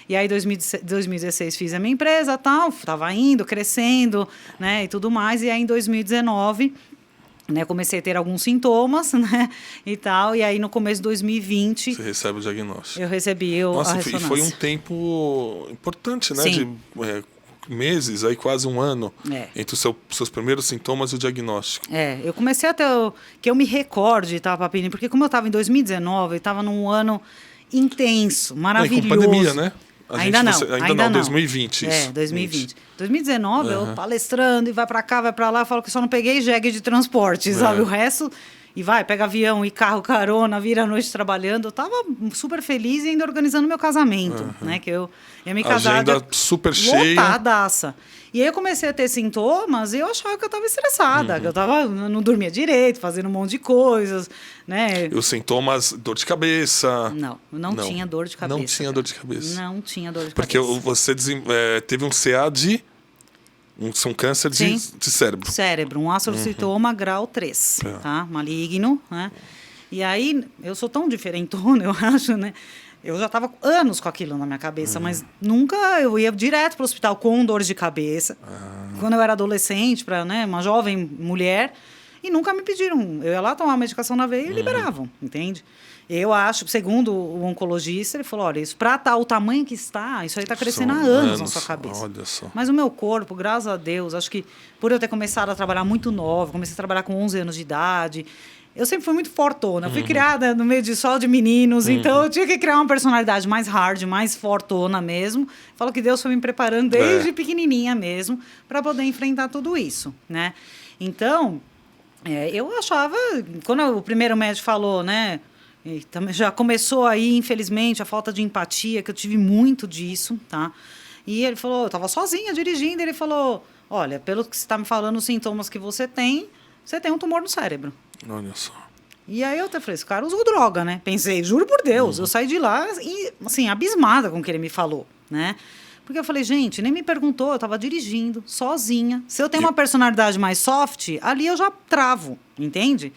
E aí, em 2016, fiz a minha empresa, tal, estava indo, crescendo, né, e tudo mais. E aí, em 2019... né, comecei a ter alguns sintomas, né, e tal, e aí no começo de 2020... Você recebe o diagnóstico. Eu recebi a Nossa, e ressonância. foi um tempo importante, né? Sim. De meses, aí quase um ano, entre os seus primeiros sintomas e o diagnóstico. Eu comecei a ter... que eu me recorde, tá, Papini? Porque como eu estava em 2019, eu estava num ano intenso, maravilhoso. Com pandemia, né? Ainda não. 2020. Isso. 2020. 2019, eu palestrando, e vai pra cá, vai pra lá, eu falo que só não peguei jegue de transporte, sabe? O resto... E pega avião e carro, carona, vira a noite trabalhando. Eu tava super feliz e ainda organizando meu casamento, né? Que eu ia me casar... Agenda super cheia. Lotadaça. E aí eu comecei a ter sintomas e eu achava que eu estava estressada, que eu não dormia direito, fazendo um monte de coisas, né? E os sintomas, dor de cabeça? Não tinha dor de cabeça. Não tinha dor de cabeça? Não tinha dor de cabeça. Porque você teve um CA de... Um câncer de cérebro. Cérebro, um astrocitoma grau 3, tá? Maligno, né? E aí, eu sou tão diferentona, eu acho, né? Eu já estava anos com aquilo na minha cabeça, mas nunca eu ia direto para o hospital com dor de cabeça. Quando eu era adolescente, né, uma jovem mulher, e nunca me pediram. Eu ia lá tomar uma medicação na veia e liberavam, entende? Eu acho, segundo o oncologista, ele falou, olha, isso para o tamanho que está, isso aí está crescendo há anos na sua cabeça. Olha só. Mas o meu corpo, graças a Deus, acho que por eu ter começado a trabalhar muito nova, comecei a trabalhar com 11 anos de idade, eu sempre fui muito fortona. Eu fui criada no meio de meninos, então eu tinha que criar uma personalidade mais hard, mais fortona mesmo. Falo que Deus foi me preparando desde pequenininha mesmo para poder enfrentar tudo isso, né? Então, eu achava, quando o primeiro médico falou, né? E também já começou aí, infelizmente, a falta de empatia, que eu tive muito disso, tá? E ele falou, eu estava sozinha dirigindo, ele falou, olha, pelo que você está me falando, os sintomas que você tem um tumor no cérebro. Olha só. E aí eu até falei, esse cara usou droga, né? Pensei, juro por Deus, eu saí de lá e, assim, abismada com o que ele me falou, né? Porque eu falei, gente, nem me perguntou, eu estava dirigindo, sozinha. Se eu tenho uma personalidade mais soft, ali eu já travo, entende?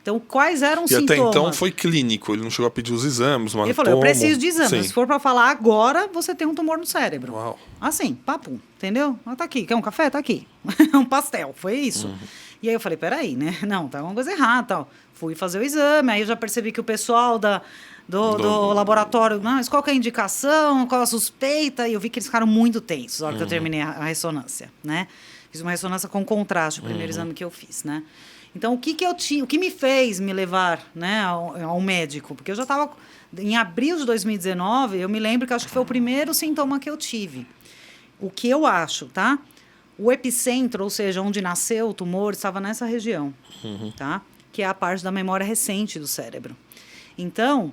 Então, quais eram os sintomas? E até então foi clínico, ele não chegou a pedir os exames, mas ele falou, eu preciso de exames. Sim. Se for para falar agora, você tem um tumor no cérebro. Uau. Assim, papo, entendeu? Tá aqui, quer um café? Tá aqui. Um pastel, foi isso. E aí eu falei, peraí, né? Não, tá uma coisa errada, tal. Fui fazer o exame, aí eu já percebi que o pessoal do laboratório, mas qual que é a indicação, qual a suspeita? E eu vi que eles ficaram muito tensos na hora que eu terminei a ressonância, né? Fiz uma ressonância com contraste, o primeiro exame que eu fiz, né? Então, o que me fez me levar, né, ao médico? Porque eu já estava... Em abril de 2019, eu me lembro que acho que foi o primeiro sintoma que eu tive. O que eu acho, tá? O epicentro, ou seja, onde nasceu o tumor, estava nessa região, tá? Que é a parte da memória recente do cérebro. Então,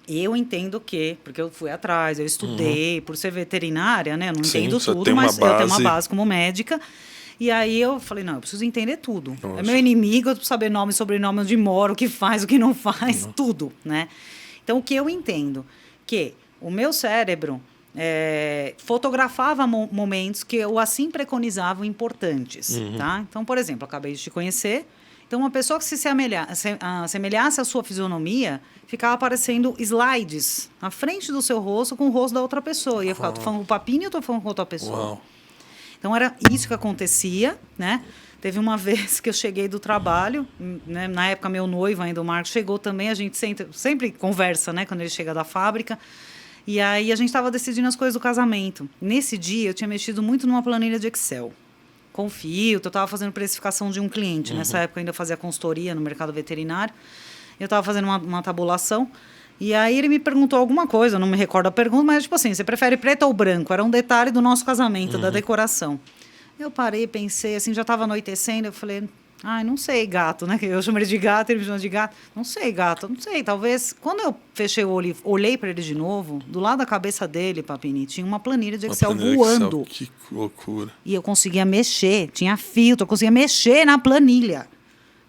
eu entendo que... Porque eu fui atrás, eu estudei, por ser veterinária, né? Eu não entendo tudo, mas eu tenho uma base como médica. E aí eu falei, não, eu preciso entender tudo. Nossa. É meu inimigo, eu preciso saber nome, sobrenome, onde mora, o que faz, o que não faz, tudo, né? Então, o que eu entendo? Que o meu cérebro fotografava momentos que eu assim preconizava importantes, tá? Então, por exemplo, eu acabei de te conhecer. Então, uma pessoa que se assemelhasse à sua fisionomia, ficava aparecendo slides na frente do seu rosto com o rosto da outra pessoa. E eu ficava, tô falando com o Papini ou estou falando com outra pessoa? Uau. Então, era isso que acontecia, né? Teve uma vez que eu cheguei do trabalho, né? Na época, meu noivo ainda, o Marcos, chegou também. A gente sempre conversa, né? Quando ele chega da fábrica. E aí, a gente estava decidindo as coisas do casamento. Nesse dia, eu tinha mexido muito numa planilha de Excel. Com filtro, eu estava fazendo precificação de um cliente. Nessa época, eu ainda fazia consultoria no mercado veterinário. Eu estava fazendo uma tabulação. E aí ele me perguntou alguma coisa, eu não me recordo a pergunta, mas tipo assim, você prefere preto ou branco? Era um detalhe do nosso casamento, da decoração. Eu parei, pensei, assim, já estava anoitecendo, eu falei, não sei, gato, né? Eu chamo ele de gato, ele me chama de gato. Não sei, gato, não sei, talvez... Quando eu fechei o olho e olhei para ele de novo, do lado da cabeça dele, Papini, tinha uma planilha de Excel voando. Excel, que loucura. E eu conseguia mexer, tinha filtro, eu conseguia mexer na planilha.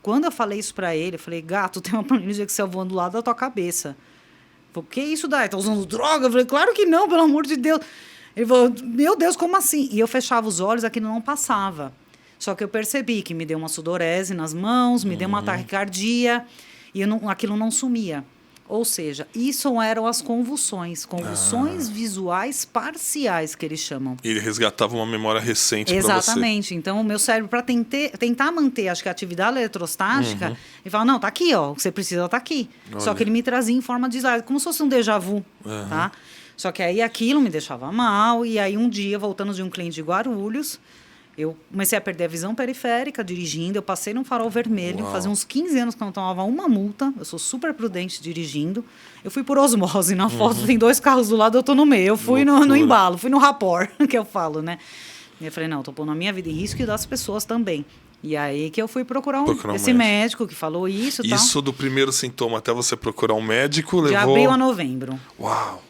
Quando eu falei isso para ele, eu falei, gato, tem uma planilha de Excel voando do lado da tua cabeça. Falei, que isso daí? Tá usando droga? Eu falei, claro que não, pelo amor de Deus. Ele falou, meu Deus, como assim? E eu fechava os olhos, aquilo não passava. Só que eu percebi que me deu uma sudorese nas mãos, me deu uma taquicardia, e aquilo não sumia. Ou seja, isso eram as convulsões visuais parciais, que eles chamam. E ele resgatava uma memória recente para você. Exatamente. Então, o meu cérebro, para tentar manter, acho que a atividade eletrostática, ele fala, não, tá aqui, ó, o que você precisa tá aqui. Olha. Só que ele me trazia em forma de slide, como se fosse um déjà vu, tá? Só que aí aquilo me deixava mal, e aí um dia, voltando de um cliente de Guarulhos, eu comecei a perder a visão periférica dirigindo, eu passei num farol vermelho, fazia uns 15 anos que eu não tomava uma multa, eu sou super prudente dirigindo, eu fui por osmose, na foto tem 2 carros do lado, eu tô no meio, eu fui no embalo, fui no rapport, que eu falo, né? E eu falei, não, tô pondo a minha vida em risco e das pessoas também. E aí que eu fui procurar esse médico que falou isso e tal. Isso do primeiro sintoma até você procurar um médico levou... De abril a novembro. Uau!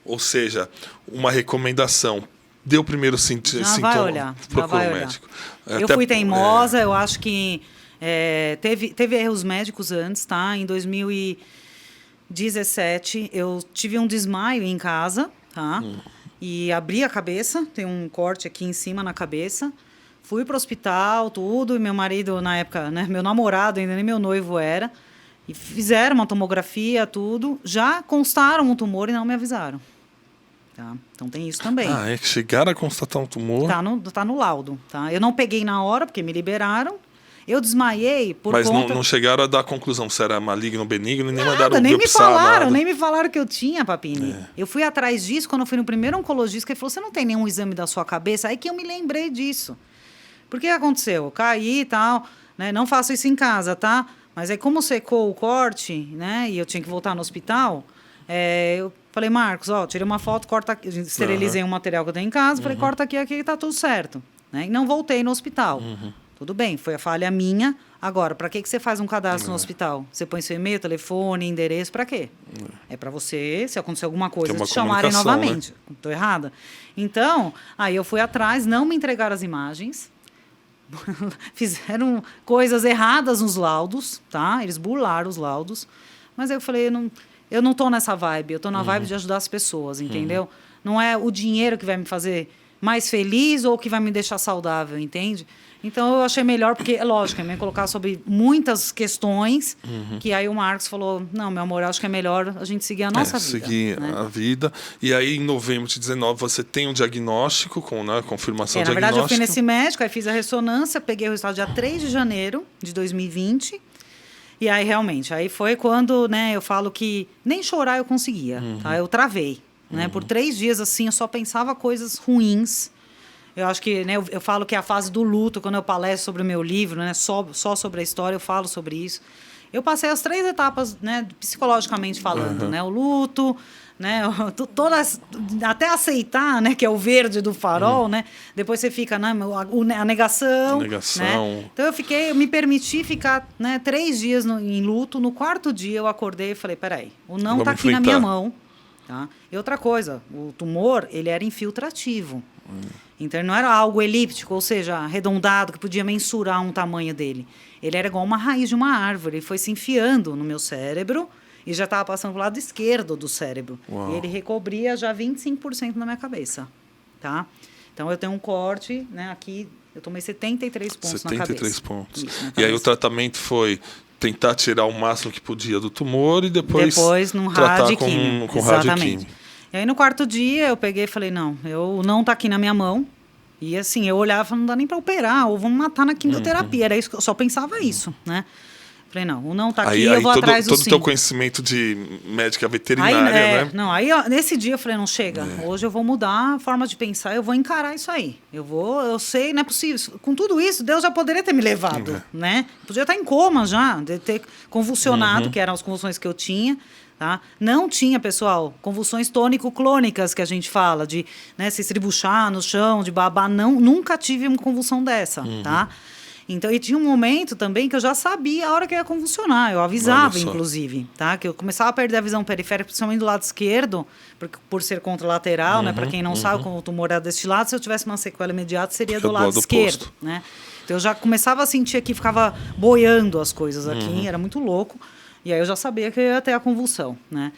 Ou seja, uma recomendação... Deu o primeiro sintoma, vai olhar, procura um médico. Eu fui teimosa, eu acho que teve erros médicos antes, tá? Em 2017, eu tive um desmaio em casa, tá? E abri a cabeça, tem um corte aqui em cima na cabeça. Fui pro hospital, tudo, e meu marido, na época, né? Meu namorado, ainda nem meu noivo era. E fizeram uma tomografia, tudo. Já constaram um tumor e não me avisaram. Tá? Então tem isso também. É que chegaram a constatar um tumor. Tá no laudo. Tá? Eu não peguei na hora, porque me liberaram. Eu desmaiei por conta... Mas não chegaram a dar a conclusão se era maligno ou benigno, nem nada, mandaram biopsar, nem me falaram que eu tinha, Papini. Eu fui atrás disso quando eu fui no primeiro oncologista, que ele falou, você não tem nenhum exame da sua cabeça? Aí que eu me lembrei disso. Por que aconteceu? Eu caí e tal, né? Não faço isso em casa, tá? Mas aí como secou o corte, né? E eu tinha que voltar no hospital, eu falei, Marcos, ó, tirei uma foto, corta aqui, esterilizei um material que eu tenho em casa, falei, corta aqui, tá tudo certo. Né? E não voltei no hospital. Tudo bem, foi a falha minha. Agora, para que você faz um cadastro no hospital? Você põe seu e-mail, telefone, endereço, para quê? É para você, se acontecer alguma coisa, te chamarem novamente. Né? Estou errada? Então, aí eu fui atrás, não me entregaram as imagens, fizeram coisas erradas nos laudos, tá? Eles burlaram os laudos. Mas aí eu falei, eu não tô nessa vibe, eu tô na vibe de ajudar as pessoas, entendeu? Não é o dinheiro que vai me fazer mais feliz ou que vai me deixar saudável, entende? Então eu achei melhor, porque é lógico, eu ia colocar sobre muitas questões, que aí o Marcos falou, não, meu amor, eu acho que é melhor a gente seguir a nossa vida. Seguir a vida. E aí em novembro de 19 você tem um diagnóstico, com confirmação diagnóstica. Na verdade eu fui nesse médico, aí fiz a ressonância, peguei o resultado dia 3 de janeiro de 2020. E aí, realmente, aí foi quando, né, eu falo que nem chorar eu conseguia, tá? Eu travei, né? Por 3 dias, assim, eu só pensava coisas ruins. Eu acho que, né, eu falo que é a fase do luto, quando eu palestro sobre o meu livro, né, só sobre a história, eu falo sobre isso. Eu passei as 3 etapas, né, psicologicamente falando, né? O luto, né, até aceitar, né, que é o verde do farol, né? Depois você fica, né, a negação. Né? Então eu me permiti ficar, né, 3 dias em luto. No 4º dia eu acordei e falei, peraí, o não tá aqui na minha mão, tá? E outra coisa, o tumor, ele era infiltrativo. Então não era algo elíptico, ou seja, arredondado, que podia mensurar um tamanho dele. Ele era igual uma raiz de uma árvore, ele foi se enfiando no meu cérebro e já estava passando para o lado esquerdo do cérebro. Uau. E ele recobria já 25% na minha cabeça, tá? Então eu tenho um corte, né, aqui, eu tomei 73 pontos na cabeça. 73 pontos. Isso, na cabeça. E aí o tratamento foi tentar tirar o máximo que podia do tumor e depois num tratar com radioquímio. E aí no 4º dia eu peguei e falei, não tá aqui na minha mão. E assim, eu olhava e falava, não dá nem para operar, ou vamos matar na quimioterapia. Era isso, eu só pensava isso, né? Falei, não tá aqui, eu vou atrás do sim. Todo o teu conhecimento de médica veterinária, né? Não, aí nesse dia eu falei, não, chega, hoje eu vou mudar a forma de pensar, eu vou encarar isso aí. Eu sei, não é possível. Com tudo isso, Deus já poderia ter me levado, né? Podia estar em coma já, de ter convulsionado, que eram as convulsões que eu tinha. Tá? Não tinha, pessoal, convulsões tônico-clônicas que a gente fala, de, né, se estribuchar no chão, de babar, nunca tive uma convulsão dessa, tá? Então, e tinha um momento também que eu já sabia a hora que eu ia convulsionar, eu avisava, inclusive, tá? Que eu começava a perder a visão periférica, principalmente do lado esquerdo, por ser contralateral, né? Para quem não sabe, como o tumor era deste lado, se eu tivesse uma sequela imediata, seria do lado esquerdo, né? Então, eu já começava a sentir aqui, ficava boiando as coisas aqui, era muito louco. E aí eu já sabia que eu ia ter a convulsão, né?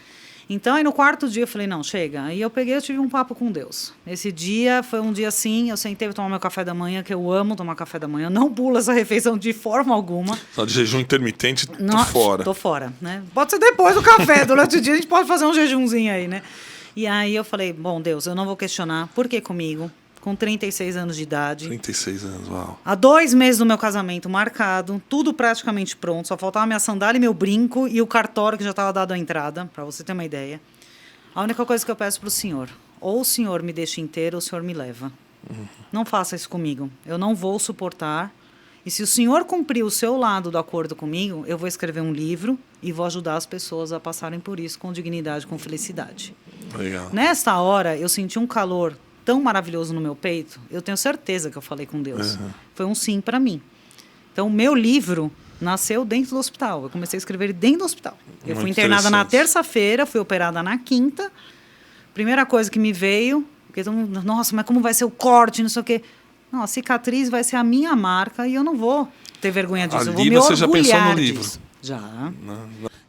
Então, aí no quarto dia eu falei, não, chega. Aí eu tive um papo com Deus. Esse dia foi um dia assim, eu sentei para tomar meu café da manhã, que eu amo tomar café da manhã. Eu não pulo essa refeição de forma alguma. Só de jejum intermitente, tô fora. Tô fora, né? Pode ser depois do café, durante o dia a gente pode fazer um jejumzinho aí, né? E aí eu falei, bom, Deus, eu não vou questionar. Por que comigo? Com 36 anos de idade. 36 anos, uau. Há 2 meses do meu casamento marcado, tudo praticamente pronto. Só faltava minha sandália e meu brinco e o cartório que já estava dado a entrada, para você ter uma ideia. A única coisa que eu peço para o senhor, ou o senhor me deixa inteiro, ou o senhor me leva. Não faça isso comigo. Eu não vou suportar. E se o senhor cumprir o seu lado do acordo comigo, eu vou escrever um livro e vou ajudar as pessoas a passarem por isso com dignidade, com felicidade. Legal. Nesta hora, eu senti um calor tão maravilhoso no meu peito, eu tenho certeza que eu falei com Deus. Foi um sim para mim. Então, o meu livro nasceu dentro do hospital. Eu comecei a escrever ele dentro do hospital. Eu fui internada na terça-feira, fui operada na quinta. Primeira coisa que me veio, porque todo mundo, nossa, mas como vai ser o corte, não sei o quê. Não, a cicatriz vai ser a minha marca e eu não vou ter vergonha disso. Ali eu vou me você já pensou no livro? Disso. Já.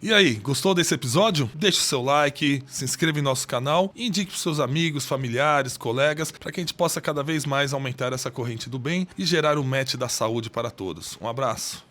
E aí, gostou desse episódio? Deixe o seu like, se inscreva em nosso canal e indique para seus amigos, familiares, colegas, para que a gente possa cada vez mais aumentar essa corrente do bem e gerar um match da saúde para todos. Um abraço.